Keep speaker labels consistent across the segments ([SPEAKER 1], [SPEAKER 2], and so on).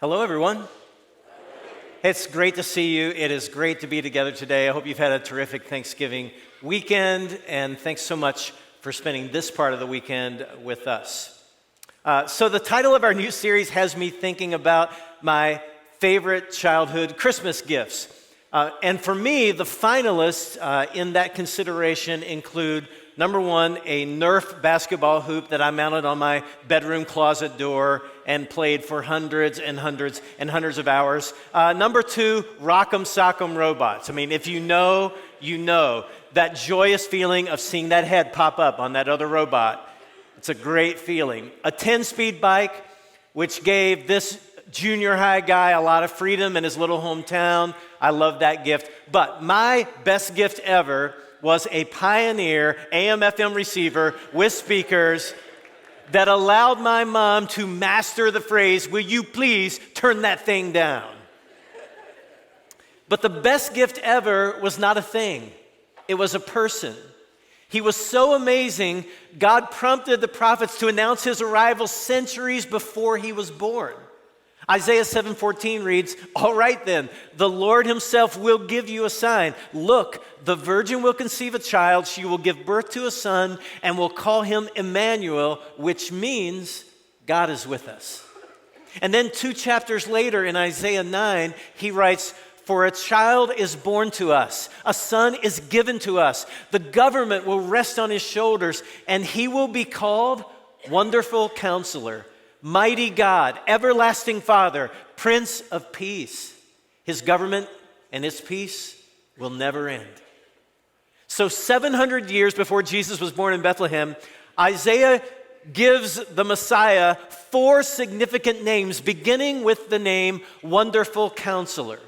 [SPEAKER 1] Hello, everyone. It's great to see you. It is great to be together today. I hope you've had a terrific Thanksgiving weekend, and thanks so much for spending this part of the weekend with us. So the title of our new series has me thinking about my favorite childhood Christmas gifts. And for me, the finalists in that consideration include, number one, a Nerf basketball hoop that I mounted on my bedroom closet door and played for hundreds and hundreds and hundreds of hours. Number two, Rock'em Sock'em robots. I mean, if you know, you know. That joyous feeling of seeing that head pop up on that other robot. It's a great feeling. A 10-speed bike, which gave this junior high guy a lot of freedom in his little hometown. I love that gift. But my best gift ever was a Pioneer AM/FM receiver with speakers that allowed my mom to master the phrase, "Will you please turn that thing down?" But the best gift ever was not a thing. It was a person. He was so amazing, God prompted the prophets to announce his arrival centuries before he was born. Isaiah 7:14 reads, "All right then, the Lord himself will give you a sign. Look, the virgin will conceive a child, she will give birth to a son, and will call him Emmanuel," which means God is with us. And then 2 chapters later in Isaiah 9, he writes, "For a child is born to us, a son is given to us. The government will rest on his shoulders, and he will be called Wonderful Counselor, Mighty God, Everlasting Father, Prince of Peace. His government and his peace will never end." So 700 years before Jesus was born in Bethlehem, Isaiah gives the Messiah 4 significant names, beginning with the name Wonderful Counselor.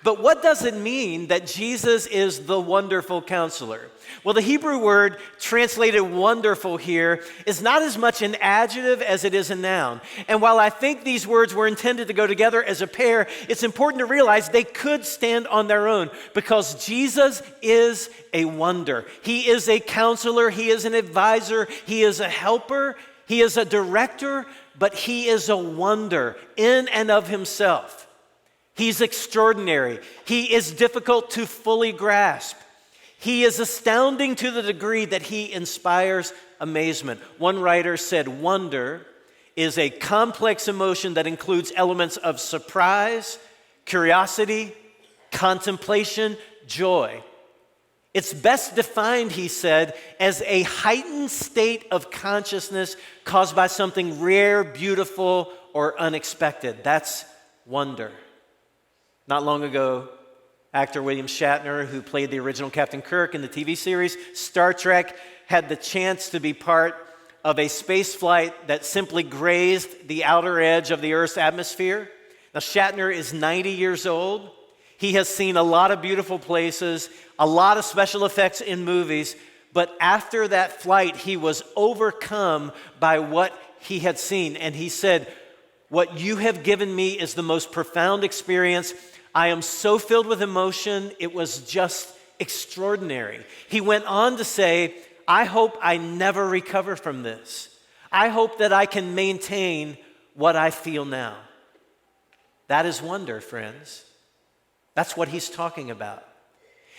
[SPEAKER 1] But what does it mean that Jesus is the Wonderful Counselor? Well, the Hebrew word translated wonderful here is not as much an adjective as it is a noun. And while I think these words were intended to go together as a pair, it's important to realize they could stand on their own because Jesus is a wonder. He is a counselor, he is an advisor, he is a helper, he is a director, but he is a wonder in and of himself. He's extraordinary. He is difficult to fully grasp. He is astounding to the degree that he inspires amazement. One writer said, "Wonder is a complex emotion that includes elements of surprise, curiosity, contemplation, joy. It's best defined," he said, "as a heightened state of consciousness caused by something rare, beautiful, or unexpected." That's wonder. Not long ago, actor William Shatner, who played the original Captain Kirk in the TV series Star Trek, had the chance to be part of a space flight that simply grazed the outer edge of the Earth's atmosphere. Now, Shatner is 90 years old. He has seen a lot of beautiful places, a lot of special effects in movies, but after that flight, he was overcome by what he had seen. And he said, "What you have given me is the most profound experience. I am so filled with emotion, it was just extraordinary." He went on to say, "I hope I never recover from this. I hope that I can maintain what I feel now." That is wonder, friends. That's what he's talking about.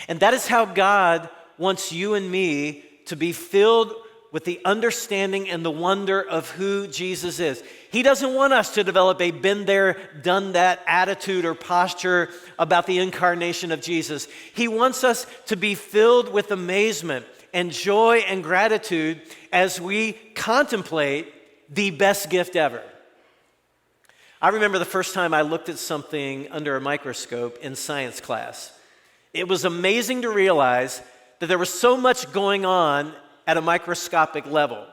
[SPEAKER 1] And that is how God wants you and me to be filled with the understanding and the wonder of who Jesus is. He doesn't want us to develop a been there, done that attitude or posture about the incarnation of Jesus. He wants us to be filled with amazement and joy and gratitude as we contemplate the best gift ever. I remember the first time I looked at something under a microscope in science class. It was amazing to realize that there was so much going on at a microscopic level.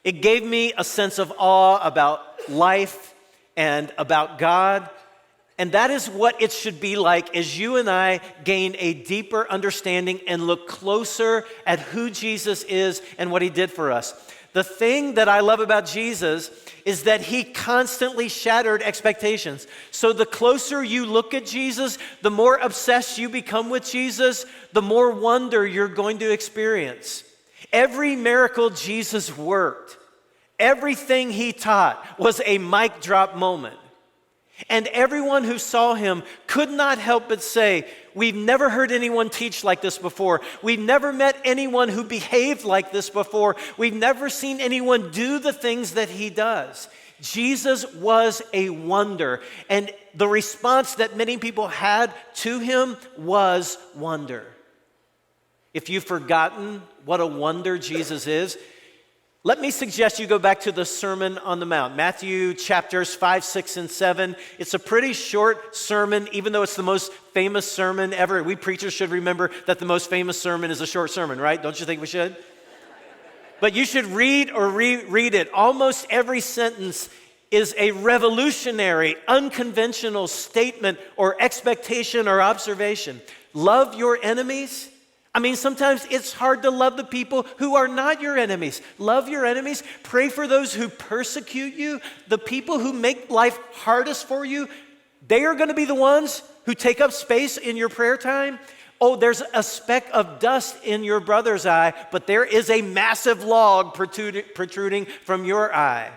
[SPEAKER 1] It gave me a sense of awe about life and about God. And that is what it should be like as you and I gain a deeper understanding and look closer at who Jesus is and what he did for us. The thing that I love about Jesus is that he constantly shattered expectations. So the closer you look at Jesus, the more obsessed you become with Jesus, the more wonder you're going to experience. Every miracle Jesus worked, everything he taught was a mic drop moment. And everyone who saw him could not help but say, we've never heard anyone teach like this before. We've never met anyone who behaved like this before. We've never seen anyone do the things that he does. Jesus was a wonder, and the response that many people had to him was wonder. If you've forgotten what a wonder Jesus is, let me suggest you go back to the Sermon on the Mount, Matthew chapters 5, 6, and 7. It's a pretty short sermon, even though it's the most famous sermon ever. We preachers should remember that the most famous sermon is a short sermon, right? Don't you think we should? But you should read or reread it. Almost every sentence is a revolutionary, unconventional statement or expectation or observation. Love your enemies. I mean, sometimes it's hard to love the people who are not your enemies. Love your enemies. Pray for those who persecute you. The people who make life hardest for you, they are going to be the ones who take up space in your prayer time. Oh, there's a speck of dust in your brother's eye, but there is a massive log protruding from your eye.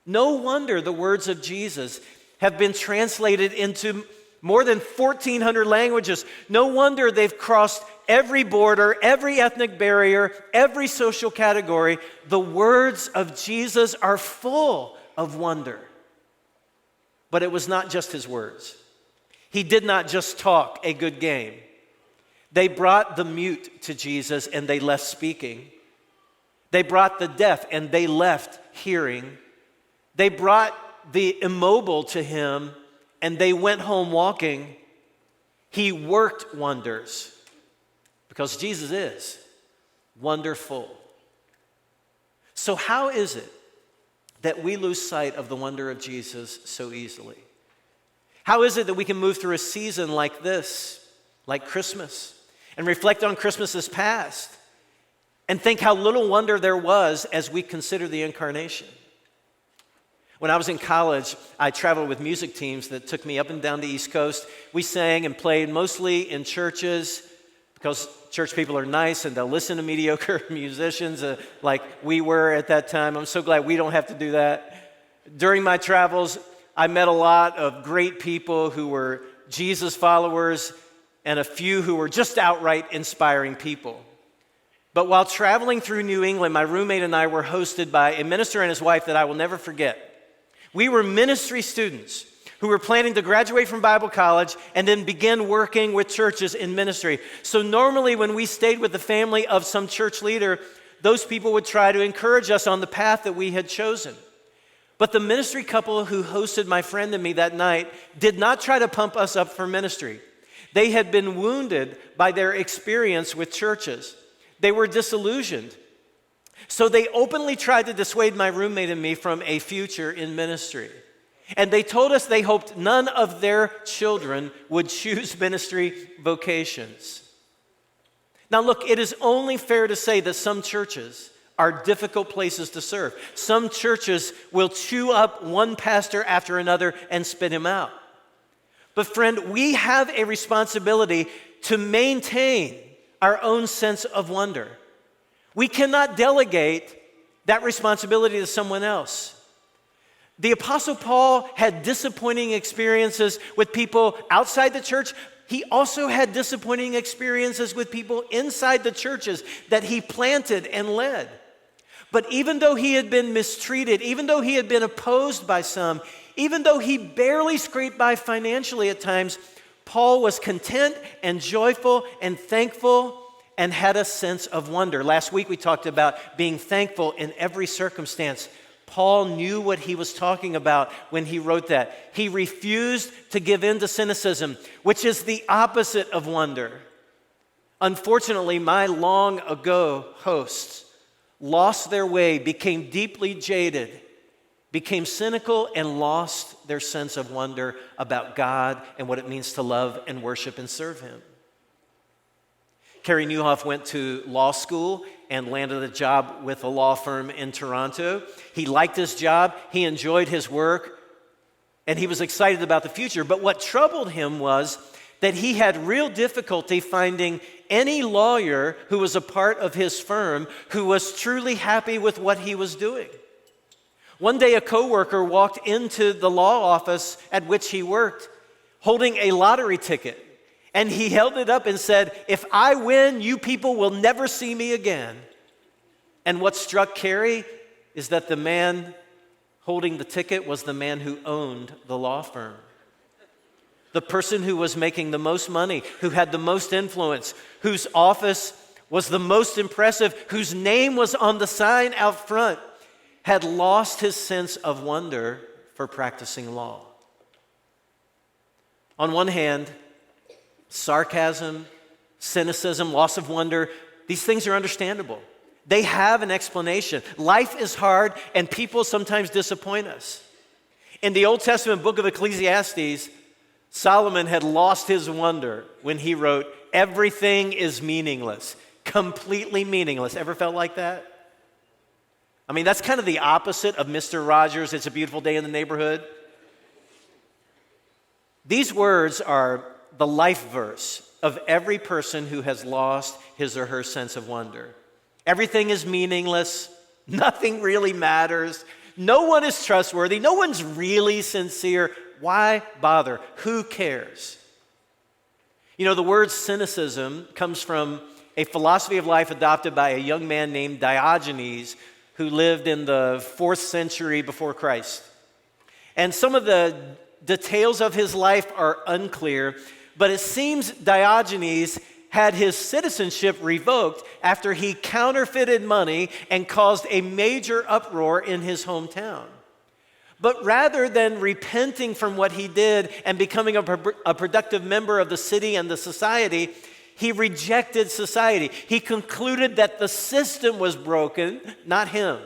[SPEAKER 1] No wonder the words of Jesus have been translated into more than 1,400 languages. No wonder they've crossed every border, every ethnic barrier, every social category. The words of Jesus are full of wonder. But it was not just his words. He did not just talk a good game. They brought the mute to Jesus and they left speaking. They brought the deaf and they left hearing. They brought the immobile to him and they went home walking. He worked wonders because Jesus is wonderful. So how is it that we lose sight of the wonder of Jesus so easily? How is it that we can move through a season like this, like Christmas, and reflect on Christmas's past and think how little wonder there was as we consider the incarnation? When I was in college, I traveled with music teams that took me up and down the East Coast. We sang and played mostly in churches because church people are nice and they'll listen to mediocre musicians like we were at that time. I'm so glad we don't have to do that. During my travels, I met a lot of great people who were Jesus followers and a few who were just outright inspiring people. But while traveling through New England, my roommate and I were hosted by a minister and his wife that I will never forget. We were ministry students who were planning to graduate from Bible college and then begin working with churches in ministry. So normally when we stayed with the family of some church leader, those people would try to encourage us on the path that we had chosen. But the ministry couple who hosted my friend and me that night did not try to pump us up for ministry. They had been wounded by their experience with churches. They were disillusioned. So they openly tried to dissuade my roommate and me from a future in ministry. And they told us they hoped none of their children would choose ministry vocations. Now look, it is only fair to say that some churches are difficult places to serve. Some churches will chew up one pastor after another and spit him out. But friend, we have a responsibility to maintain our own sense of wonder. We cannot delegate that responsibility to someone else. The Apostle Paul had disappointing experiences with people outside the church. He also had disappointing experiences with people inside the churches that he planted and led. But even though he had been mistreated, even though he had been opposed by some, even though he barely scraped by financially at times, Paul was content and joyful and thankful and had a sense of wonder. Last week we talked about being thankful in every circumstance. Paul knew what he was talking about when he wrote that. He refused to give in to cynicism, which is the opposite of wonder. Unfortunately, my long ago hosts lost their way, became deeply jaded, became cynical, and lost their sense of wonder about God and what it means to love and worship and serve Him. Kerry Newhoff went to law school and landed a job with a law firm in Toronto. He liked his job, he enjoyed his work, and he was excited about the future. But what troubled him was that he had real difficulty finding any lawyer who was a part of his firm who was truly happy with what he was doing. One day a coworker walked into the law office at which he worked holding a lottery ticket. And he held it up and said, "If I win, you people will never see me again." And what struck Carrie is that the man holding the ticket was the man who owned the law firm. The person who was making the most money, who had the most influence, whose office was the most impressive, whose name was on the sign out front, had lost his sense of wonder for practicing law. On one hand, sarcasm, cynicism, loss of wonder, these things are understandable. They have an explanation. Life is hard and people sometimes disappoint us. In the Old Testament book of Ecclesiastes, Solomon had lost his wonder when he wrote, "Everything is meaningless, completely meaningless." Ever felt like that? I mean, that's kind of the opposite of Mr. Rogers' "It's a Beautiful Day in the Neighborhood." These words are the life verse of every person who has lost his or her sense of wonder. Everything is meaningless. Nothing really matters. No one is trustworthy. No one's really sincere. Why bother? Who cares? You know, the word cynicism comes from a philosophy of life adopted by a young man named Diogenes who lived in the 4th century before Christ. And some of the details of his life are unclear, but it seems Diogenes had his citizenship revoked after he counterfeited money and caused a major uproar in his hometown. But rather than repenting from what he did and becoming a productive member of the city and the society, he rejected society. He concluded that the system was broken, not him.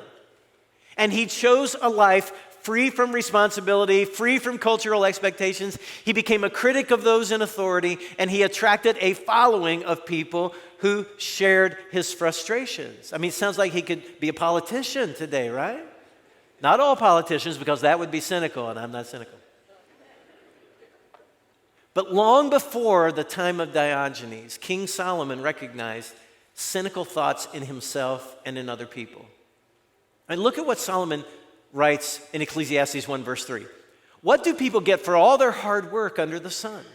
[SPEAKER 1] And he chose a life free from responsibility, free from cultural expectations. He became a critic of those in authority, and he attracted a following of people who shared his frustrations. I mean, it sounds like he could be a politician today, right? Not all politicians, because that would be cynical, and I'm not cynical. But long before the time of Diogenes, King Solomon recognized cynical thoughts in himself and in other people. And look at what Solomon writes in Ecclesiastes 1 verse 3. "What do people get for all their hard work under the sun?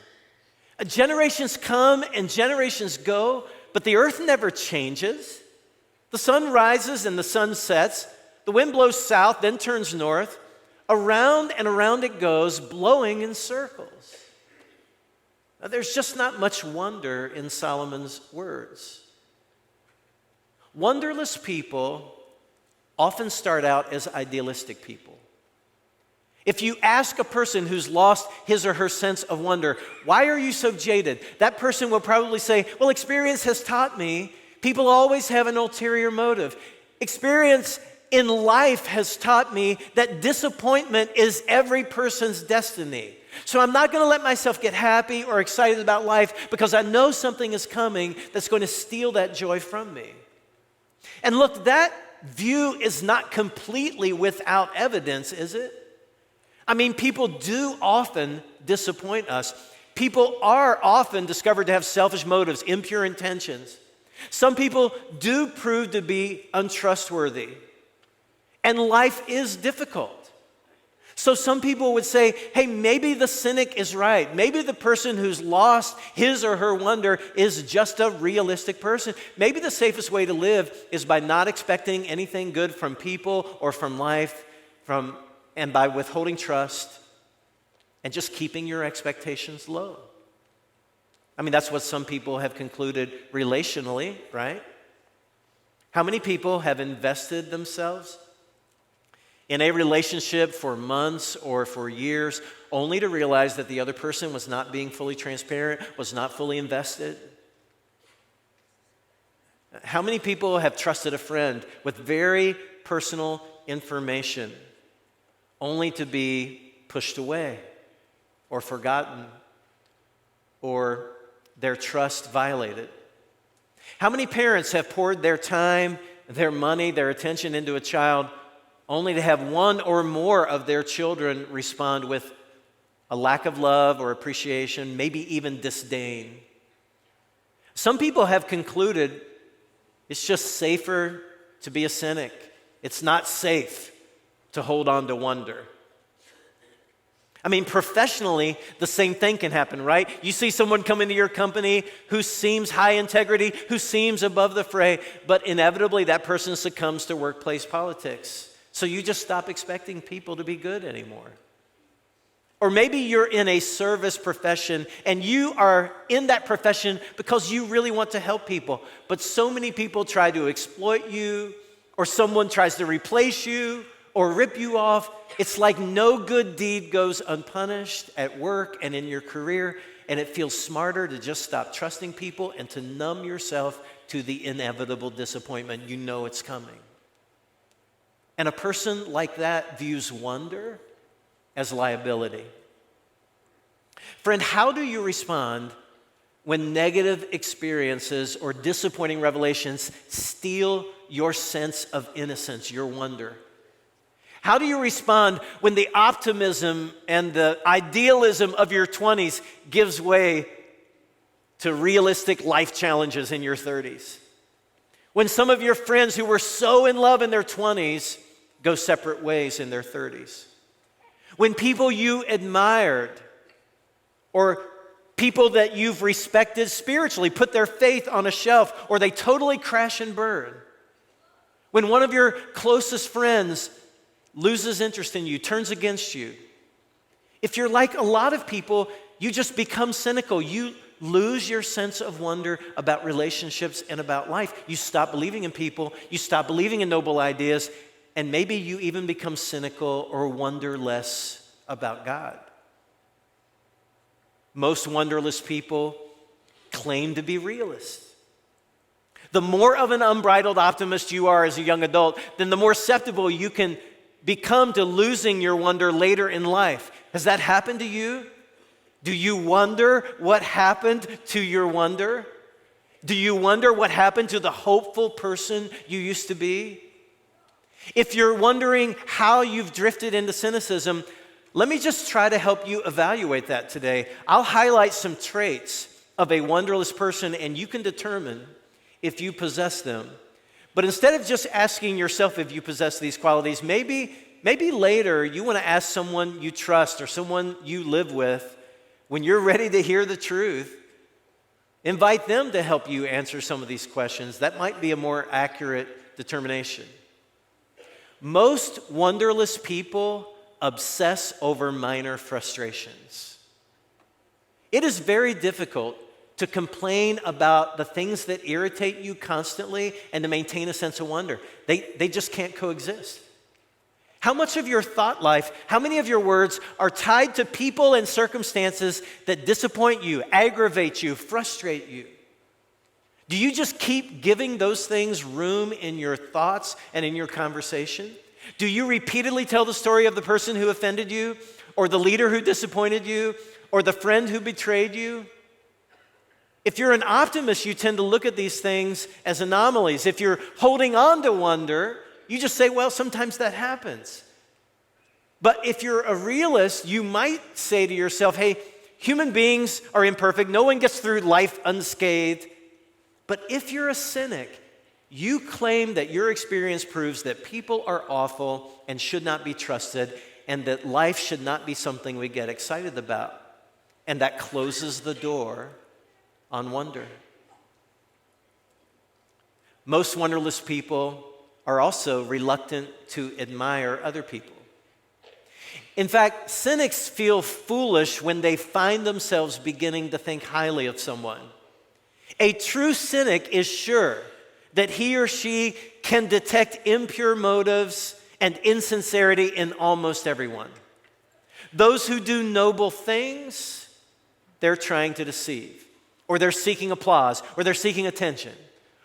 [SPEAKER 1] Generations come and generations go, but the earth never changes. The sun rises and the sun sets. The wind blows south, then turns north. Around and around it goes, blowing in circles." Now, there's just not much wonder in Solomon's words. Wonderless people often start out as idealistic people. If you ask a person who's lost his or her sense of wonder, "Why are you so jaded?" that person will probably say, "Well, experience has taught me people always have an ulterior motive. Experience in life has taught me that disappointment is every person's destiny. So I'm not going to let myself get happy or excited about life because I know something is coming that's going to steal that joy from me." And look, that view is not completely without evidence, is it? I mean, people do often disappoint us. People are often discovered to have selfish motives, impure intentions. Some people do prove to be untrustworthy. And life is difficult. So some people would say, hey, maybe the cynic is right. Maybe the person who's lost his or her wonder is just a realistic person. Maybe the safest way to live is by not expecting anything good from people or from life, and by withholding trust and just keeping your expectations low. I mean, that's what some people have concluded relationally, right? How many people have invested themselves in a relationship for months or for years, only to realize that the other person was not being fully transparent, was not fully invested? How many people have trusted a friend with very personal information, only to be pushed away or forgotten or their trust violated? How many parents have poured their time, their money, their attention into a child, only to have one or more of their children respond with a lack of love or appreciation, maybe even disdain? Some people have concluded it's just safer to be a cynic. It's not safe to hold on to wonder. I mean, professionally, the same thing can happen, right? You see someone come into your company who seems high integrity, who seems above the fray, but inevitably that person succumbs to workplace politics. So you just stop expecting people to be good anymore. Or maybe you're in a service profession and you are in that profession because you really want to help people, but so many people try to exploit you, or someone tries to replace you or rip you off. It's like no good deed goes unpunished at work and in your career, and it feels smarter to just stop trusting people and to numb yourself to the inevitable disappointment. You know it's coming. And a person like that views wonder as liability. Friend, how do you respond when negative experiences or disappointing revelations steal your sense of innocence, your wonder? How do you respond when the optimism and the idealism of your 20s gives way to realistic life challenges in your 30s? When some of your friends who were so in love in their 20s go separate ways in their 30s? When people you admired or people that you've respected spiritually put their faith on a shelf, or they totally crash and burn? When one of your closest friends loses interest in you, turns against you? If you're like a lot of people, you just become cynical. You lose your sense of wonder about relationships and about life. You stop believing in people. You stop believing in noble ideas. And maybe you even become cynical or wonder less about God. Most wonderless people claim to be realists. The more of an unbridled optimist you are as a young adult, then the more susceptible you can become to losing your wonder later in life. Has that happened to you? Do you wonder what happened to your wonder? Do you wonder what happened to the hopeful person you used to be? If you're wondering how you've drifted into cynicism, let me just try to help you evaluate that today. I'll highlight some traits of a wonderless person, and you can determine if you possess them. But instead of just asking yourself if you possess these qualities, maybe later you want to ask someone you trust or someone you live with. When you're ready to hear the truth, invite them to help you answer some of these questions. That might be a more accurate determination. Most wonderless people obsess over minor frustrations. It is very difficult to complain about the things that irritate you constantly and to maintain a sense of wonder. They just can't coexist. How much of your thought life, how many of your words are tied to people and circumstances that disappoint you, aggravate you, frustrate you? Do you just keep giving those things room in your thoughts and in your conversation? Do you repeatedly tell the story of the person who offended you, or the leader who disappointed you, or the friend who betrayed you? If you're an optimist, you tend to look at these things as anomalies. If you're holding on to wonder, you just say, well, sometimes that happens. But if you're a realist, you might say to yourself, hey, human beings are imperfect. No one gets through life unscathed. But if you're a cynic, you claim that your experience proves that people are awful and should not be trusted, and that life should not be something we get excited about. And that closes the door on wonder. Most wonderless people are also reluctant to admire other people. In fact, cynics feel foolish when they find themselves beginning to think highly of someone. A true cynic is sure that he or she can detect impure motives and insincerity in almost everyone. Those who do noble things, they're trying to deceive, or they're seeking applause, or they're seeking attention,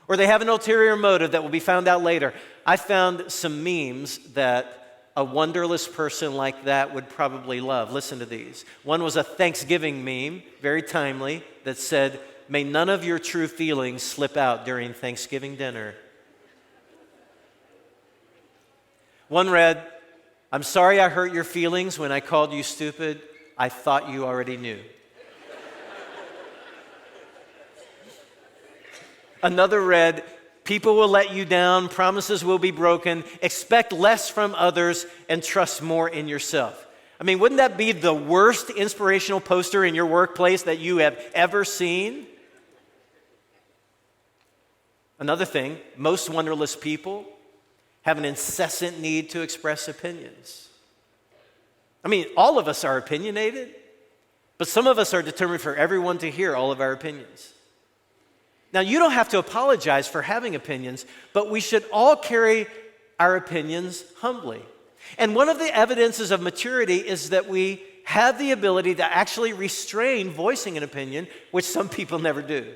[SPEAKER 1] or they have an ulterior motive that will be found out later. I found some memes that a wonderless person like that would probably love. Listen to these. One was a Thanksgiving meme, very timely, that said, "May none of your true feelings slip out during Thanksgiving dinner." One read, "I'm sorry I hurt your feelings when I called you stupid. I thought you already knew." Another read, People will let you down, promises will be broken, expect less from others, and trust more in yourself. I mean, wouldn't that be the worst inspirational poster in your workplace that you have ever seen? Another thing, most wonderless people have an incessant need to express opinions. I mean, all of us are opinionated, but some of us are determined for everyone to hear all of our opinions. Now, you don't have to apologize for having opinions, but we should all carry our opinions humbly. And one of the evidences of maturity is that we have the ability to actually restrain voicing an opinion, which some people never do.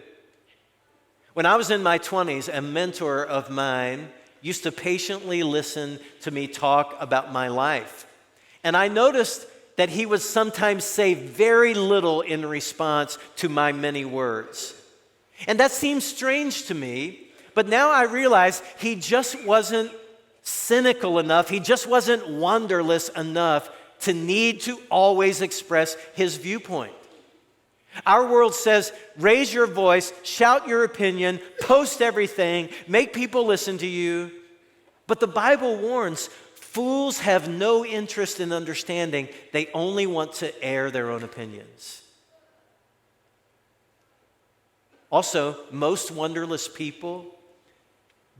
[SPEAKER 1] When I was in my 20s, a mentor of mine used to patiently listen to me talk about my life. And I noticed that he would sometimes say very little in response to my many words. And that seemed strange to me, but now I realize he just wasn't cynical enough, he just wasn't wonderless enough to need to always express his viewpoint. Our world says, raise your voice, shout your opinion, post everything, make people listen to you. But the Bible warns, fools have no interest in understanding. They only want to air their own opinions. Also, most wonderless people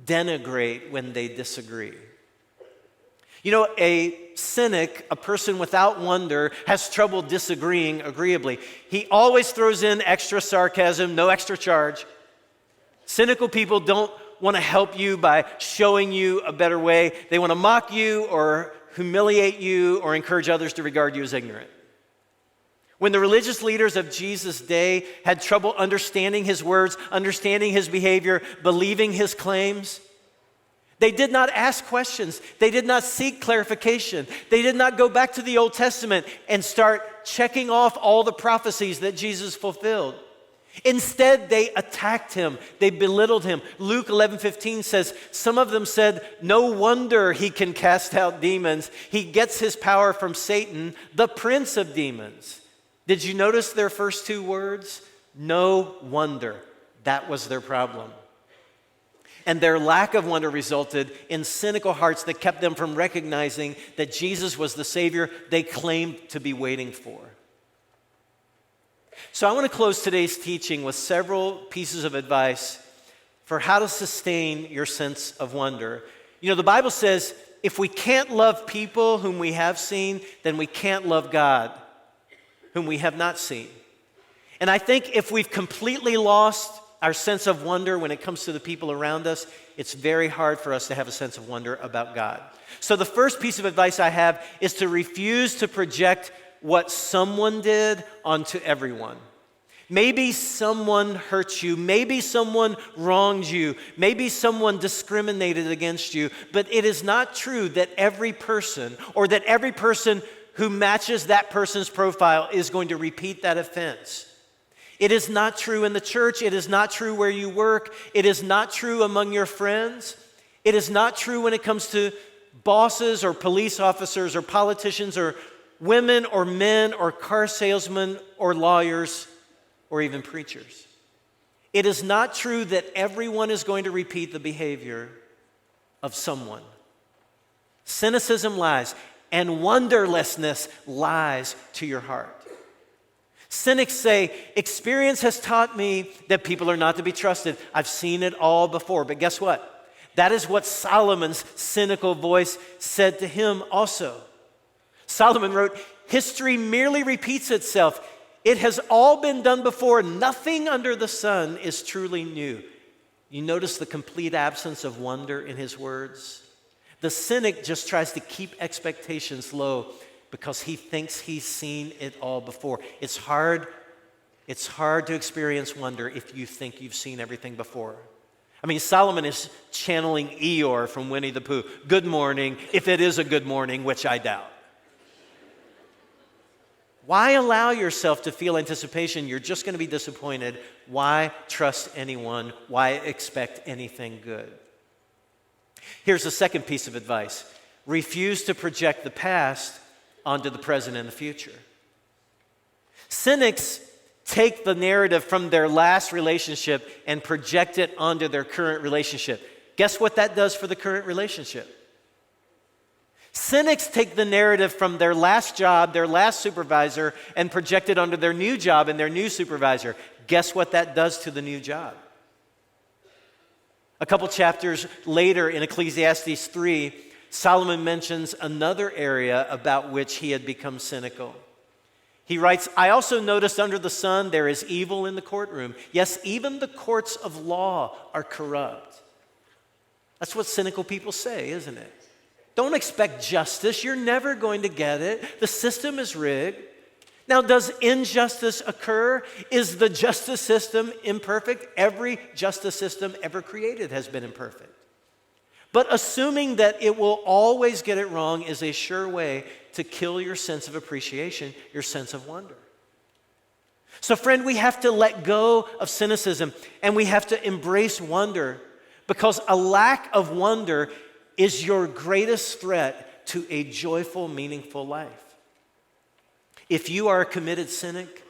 [SPEAKER 1] denigrate when they disagree. You know, a cynic, a person without wonder, has trouble disagreeing agreeably. He always throws in extra sarcasm, no extra charge. Cynical people don't want to help you by showing you a better way. They want to mock you or humiliate you or encourage others to regard you as ignorant. When the religious leaders of Jesus' day had trouble understanding his words, understanding his behavior, believing his claims, they did not ask questions. They did not seek clarification. They did not go back to the Old Testament and start checking off all the prophecies that Jesus fulfilled. Instead, they attacked him. They belittled him. Luke 11:15 says, some of them said, no wonder he can cast out demons. He gets his power from Satan, the prince of demons. Did you notice their first two words? No wonder. That was their problem. And their lack of wonder resulted in cynical hearts that kept them from recognizing that Jesus was the Savior they claimed to be waiting for. So I want to close today's teaching with several pieces of advice for how to sustain your sense of wonder. You know, the Bible says if we can't love people whom we have seen, then we can't love God whom we have not seen. And I think if we've completely lost our sense of wonder when it comes to the people around us, it's very hard for us to have a sense of wonder about God. So the first piece of advice I have is to refuse to project what someone did onto everyone. Maybe someone hurt you, maybe someone wronged you, maybe someone discriminated against you, but it is not true that every person or that every person who matches that person's profile is going to repeat that offense. It is not true in the church. It is not true where you work. It is not true among your friends. It is not true when it comes to bosses or police officers or politicians or women or men or car salesmen or lawyers or even preachers. It is not true that everyone is going to repeat the behavior of someone. Cynicism lies, and wonderlessness lies to your heart. Cynics say, experience has taught me that people are not to be trusted. I've seen it all before. But guess what? That is what Solomon's cynical voice said to him also. Solomon wrote, history merely repeats itself. It has all been done before. Nothing under the sun is truly new. You notice the complete absence of wonder in his words? The cynic just tries to keep expectations low because he thinks he's seen it all before. It's hard to experience wonder if you think you've seen everything before. I mean, Solomon is channeling Eeyore from Winnie the Pooh. Good morning, if it is a good morning, which I doubt. Why allow yourself to feel anticipation? You're just going to be disappointed. Why trust anyone? Why expect anything good? Here's the second piece of advice. Refuse to project the past onto the present and the future. Cynics take the narrative from their last relationship and project it onto their current relationship. Guess what that does for the current relationship? Cynics take the narrative from their last job, their last supervisor, and project it onto their new job and their new supervisor. Guess what that does to the new job? A couple chapters later in Ecclesiastes 3, Solomon mentions another area about which he had become cynical. He writes, I also noticed under the sun there is evil in the courtroom. Yes, even the courts of law are corrupt. That's what cynical people say, isn't it? Don't expect justice. You're never going to get it. The system is rigged. Now, does injustice occur? Is the justice system imperfect? Every justice system ever created has been imperfect. But assuming that it will always get it wrong is a sure way to kill your sense of appreciation, your sense of wonder. So, friend, we have to let go of cynicism and we have to embrace wonder, because a lack of wonder is your greatest threat to a joyful, meaningful life. If you are a committed cynic,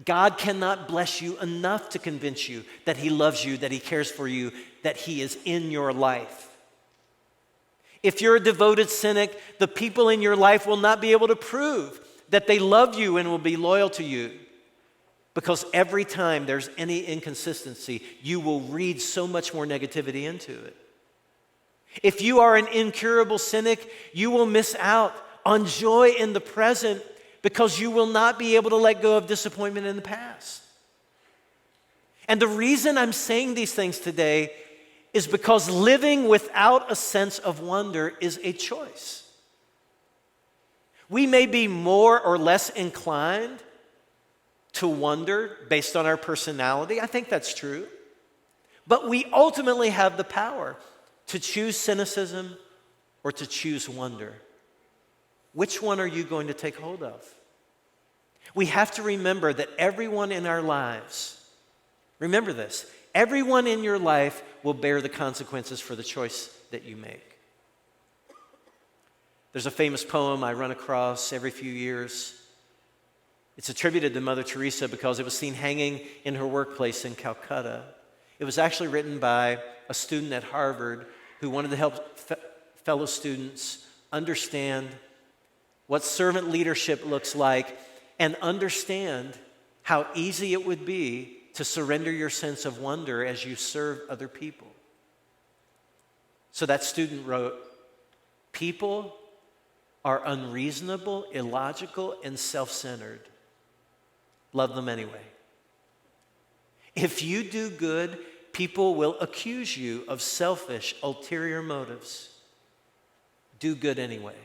[SPEAKER 1] God cannot bless you enough to convince you that He loves you, that He cares for you, that He is in your life. If you're a devoted cynic, the people in your life will not be able to prove that they love you and will be loyal to you, because every time there's any inconsistency, you will read so much more negativity into it. If you are an incurable cynic, you will miss out on joy in the present because you will not be able to let go of disappointment in the past. And the reason I'm saying these things today is because living without a sense of wonder is a choice. We may be more or less inclined to wonder based on our personality. I think that's true. But we ultimately have the power to choose cynicism or to choose wonder. Which one are you going to take hold of? We have to remember that everyone in our lives, remember this, everyone in your life will bear the consequences for the choice that you make. There's a famous poem I run across every few years. It's attributed to Mother Teresa because it was seen hanging in her workplace in Calcutta. It was actually written by a student at Harvard who wanted to help fellow students understand what servant leadership looks like and understand how easy it would be to surrender your sense of wonder as you serve other people. So that student wrote, "People are unreasonable, illogical, and self-centered. Love them anyway. If you do good, people will accuse you of selfish, ulterior motives. Do good anyway.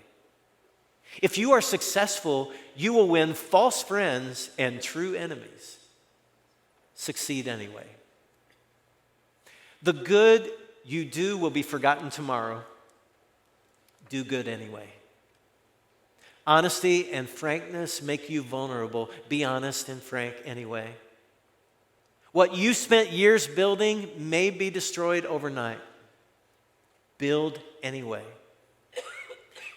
[SPEAKER 1] If you are successful, you will win false friends and true enemies. Succeed anyway. The good you do will be forgotten tomorrow. Do good anyway. Honesty and frankness make you vulnerable. Be honest and frank anyway. What you spent years building may be destroyed overnight. Build anyway.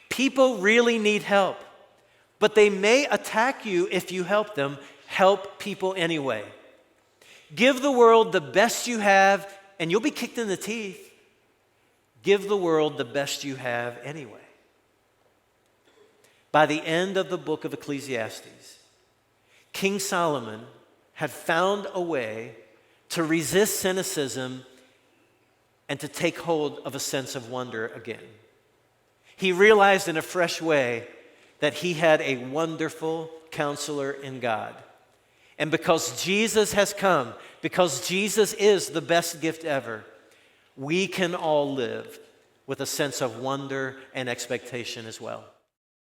[SPEAKER 1] People really need help, but they may attack you if you help them. Help people anyway. Give the world the best you have, and you'll be kicked in the teeth. Give the world the best you have anyway." By the end of the book of Ecclesiastes, King Solomon had found a way to resist cynicism and to take hold of a sense of wonder again. He realized in a fresh way that he had a wonderful counselor in God. And because Jesus has come, because Jesus is the best gift ever, we can all live with a sense of wonder and expectation as well.